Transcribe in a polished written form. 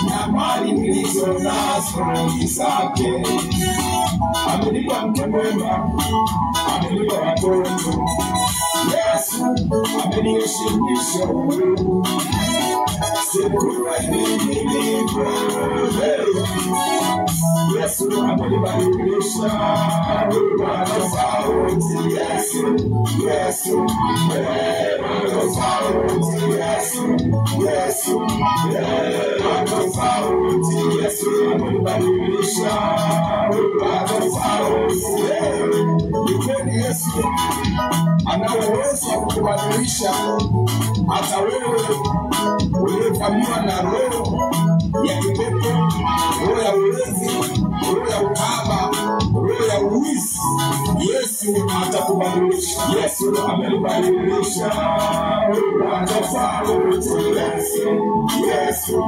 na mali nilizo nazo ni zake. Amenipa mke mwema, amenipa watoto. Yesu ameniheshimisha Mungu. Sikuwa nilivyo. Yesu amenibadilisha kwa tofauti. Yesu tofauti. Yesu tofauti. Yesu amenibadilisha kwa tofauti. Kweli Yesu ana uwezo wa kubadilisha hata wewe uliyevamiwa na roho ya kipepo, roho ya ulevi, roho ya ukahaba, roho ya uwizi. Yesu atakubadilisha. Yesu amenibadilisha kwa tofauti. Yesu